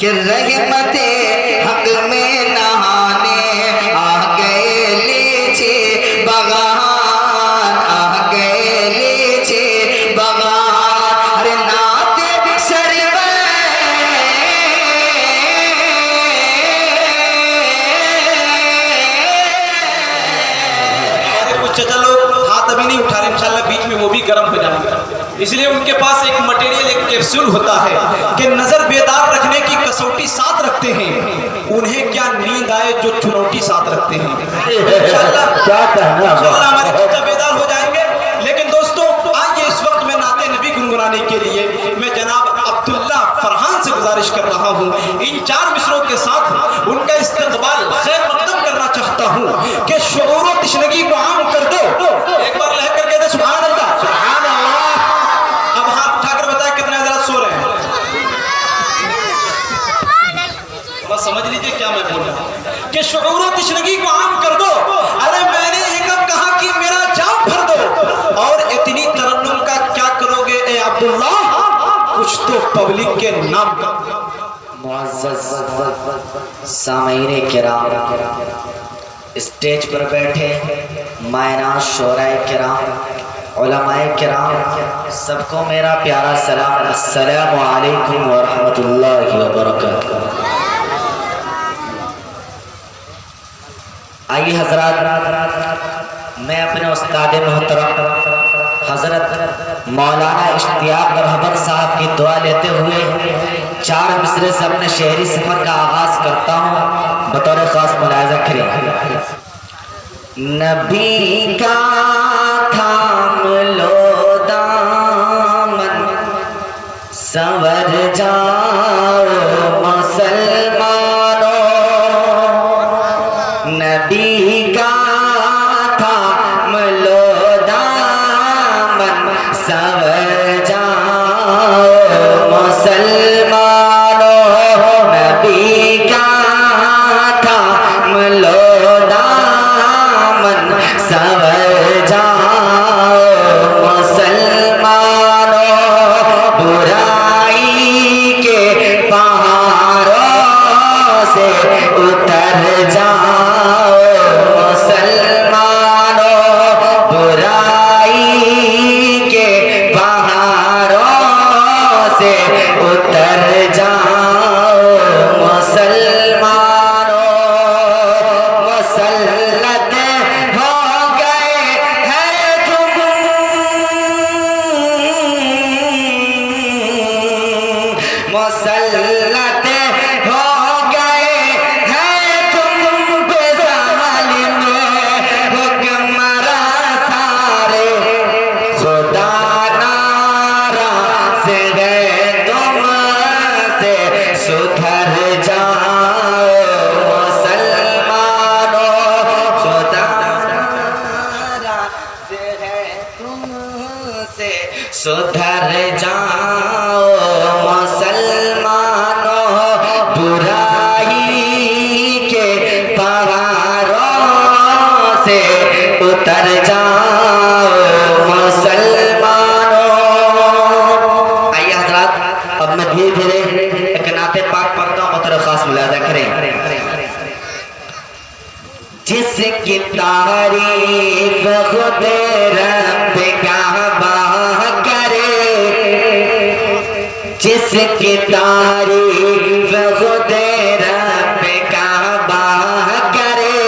कि रहमते हक में नहाने आ गए लीचे बगान, आ गए लीचे बगान। हरे नाते सरवर कुछ चलो हाथ अभी नहीं उठा रहे, इंशाल्लाह बीच में वो भी गर्म हो जाएंगे। इसलिए उनके पास एक मटेरियल, एक कैप्सूल होता है कि नजर बेदार रखने की कसौटी साथ रखते हैं, उन्हें क्या नींद आए जो चुनौती साथ रखते हैं। इंशाल्लाह हमारे बच्चा बेदार हो जाएंगे। लेकिन दोस्तों आइए इस वक्त में नाते नबी गुनगुनाने के लिए मैं जनाब अब्दुल्ला फरहान से गुजारिश कर रहा हूँ, इन 4 मिसरों के साथ उनका इस्तकबाल खैर मकदम करना चाहता हूँ कि शऊर व तशनगी को आम कर दो। एक बार लह करके दे सुभान अल्लाह, सुभान अल्लाह। अब हाथ उठाकर बताए कितने हज़रात सो रहे हैं। बस समझ लीजिए क्या मैं बोल रहा हूँ कि शऊर व तशनगी को आम कर दो। अरे मैंने एक कहा कि मेरा जाम भर दो, और इतनी तरन्नुम का क्या करोगे ए अब्दुल्ला, कुछ तो पब्लिक के नाम का। मुअज़्ज़ज़ सामईन किराम, स्टेज पर बैठे मायना शोराए किराम, उलमाए किराम, सबको मेरा प्यारा सलाम, अस्सलामु अलैकुम व रहमतुल्लाहि व बरकातुहू। आइए हजरात, मैं अपने उस्ताद मोहतरम हजरत मौलाना इश्तियाक रहबर साहब की दुआ लेते हुए 4 मिसरे से अपने शहरी सफर का आगाज करता हूँ। बतौर खास मुलाहिजा करें। नबी का थाम लो दामन, संवर जाओ मुसलमानों। नबी का थाम लो दामन, संवर जाओ मुसलमानों। नबी का थाम लो दामन, संवर जाओ मुसलमानों। बुराई के पहाड़ों से उतर जाओ मुसलमानों। बुराई के पहाड़ों से उतर जाओ मुसलमानों। मुसल्लत हो गए हैं तुम, मुसल्लत हो गए हैं तुम पे ज़ालिम हुक्मरां सारे। खुदा नाराज़ है तुमसे, सुधर जाओ मुसलमानों। खुदा नाराज़ है तुमसे, सुधर जाओ मुसलमानों। बुराई के पहाड़ों से उतर जाओ मुसलमानों। आइए हज़रात, अब मैं धीरे धीरे एक नाते पाक पढ़ता हूँ, बतौर खास मुलाहिजा करें। जिसकी तारीफ खुद रब काबा करे, जिसकी तारीफ खुद रब काबा करे,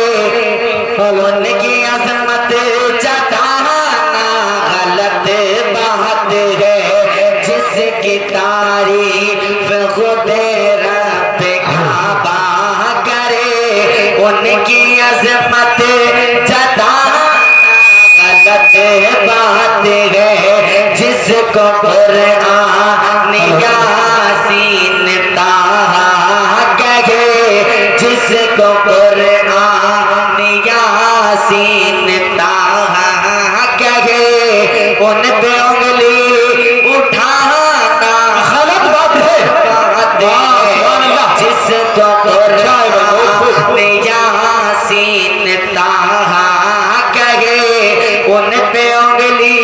उनकी अज़मत जताना गलत बात है। जिसकी तारीफ खुद रब काबा करे, उनकी अज़मत जताना गलत बात है। जिसको कुरान यासीन ताहा कहे, जिसको कुरान यासीन ताहा कहे, उन पे उंगली उठाना गलत बात है। जिसको कुरान यासीन ताहा कहे, उन पे उंगली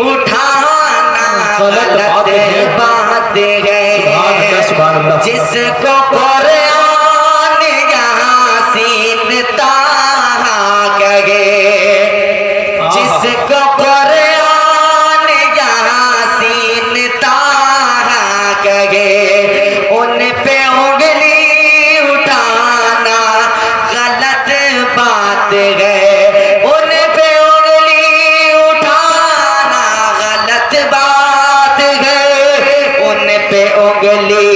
उठाना गलत बात है। जिस जिसको कुरान यासीन ताहा कहे, जिसको कुरान यासीन ताहा कहे, उन पे उंगली उठाना गलत बात है, उन पे उंगली उठाना गलत बात है, उन पे उंगली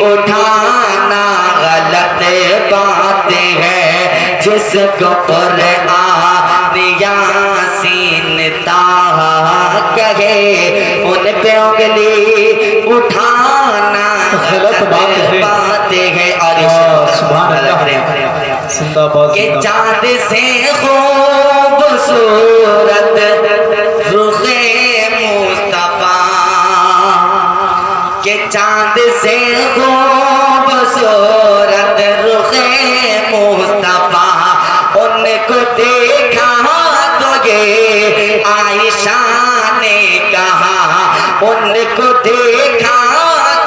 उठाना गलत बात है। जिसको कुरान यासीन ताहा कहे, उन पे उंगली उठाना गलत बात है। और ये चांद से खूबसूरत रुखे मुस्तफा, के चांद से खूबसूरत रुखे मुस्तफा, उनको देखा तो ये आयशा ने कहा, उनको देखा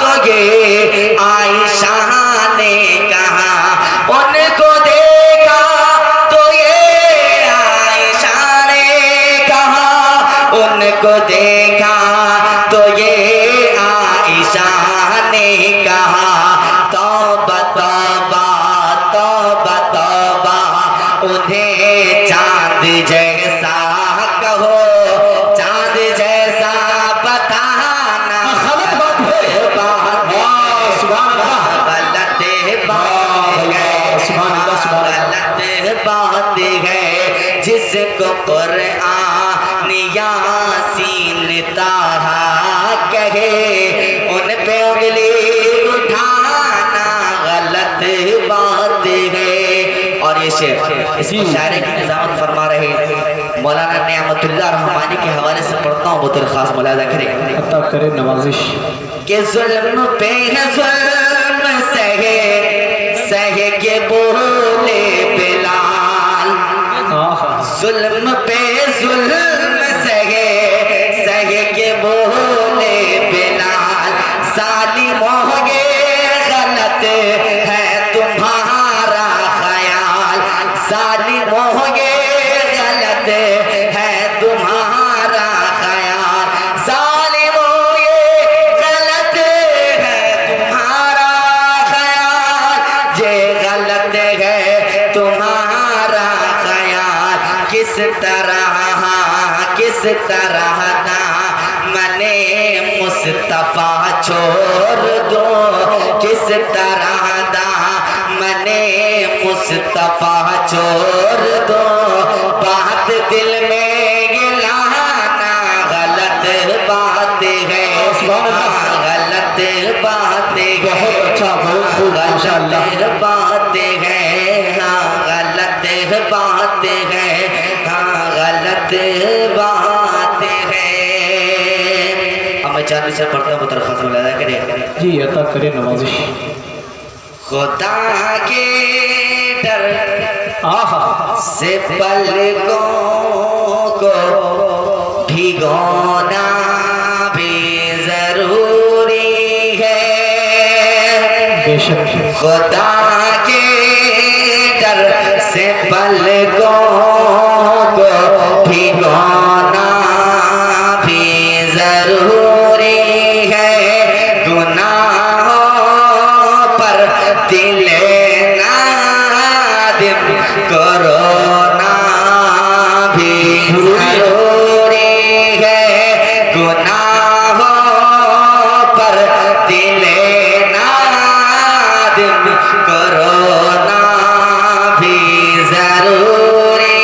तो ये आयशा ने कहा, उनको देखा तो ये आयशा ने कहा, उनको देखा तो ये आयशा ने कहा। तौबा तौबा तौबा तौबा, उन्हें चांद जैसा कहो, चांद जैसा बताना गलत बात है, गलत बात है। जिसको कुरान यासीन ताहा कहे, उन पे उंगली उठाना गलत बात है। और ये शेर, इस मुशायरे की निजामत फरमा रहे मौलाना नियामतुल्लाह रहमानी के हवाले से पढ़ता हूँ, बहुत खास मुलाहिजा करें, अता करे नवाजिश। के जुल्म पे है जुल्म सहे, सहे के बोले बिलाल, जुल्म पे जुल्म सहे, सहे के बोले बिलाल, जालिमों के गलत है तुम्हारा ख्याल, जालिमों के गलत है तुम्हारा ख्याल, जालिमों ये गलत है तुम्हारा ख्याल, ये गलत है तुम्हारा ख्याल। किस तरह ना मने मुस्तफा छोड़ दो, किस तरह ना मने मुस्तफा छोड़ दो, बात दिल में ये लाना गलत बात है, गलत बात है। बहुत अच्छा, बहुत खूब, माशाअल्लाह। गलत बात है, हाँ गलत बात है, हाँ गलत बात है। अब मैं चांद से पढ़ता हूँ, दरख्वास्त मुलाहिजा करें। जी अता करे नवाजिश। खुदा के डर आहा से पलकों को भिगोना भी जरूरी है, बेशक खुदा के डर से पलकों को भिगोना भी जरूरी है, गुनाहों पर दिल नादिम करोना भी जरूरी है, गुनाहों पर दिल नादिम करोना भी जरूरी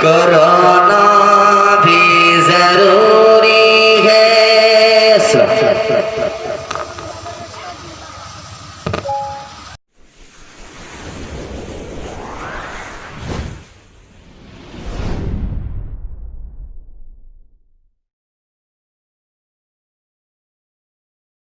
कोरोना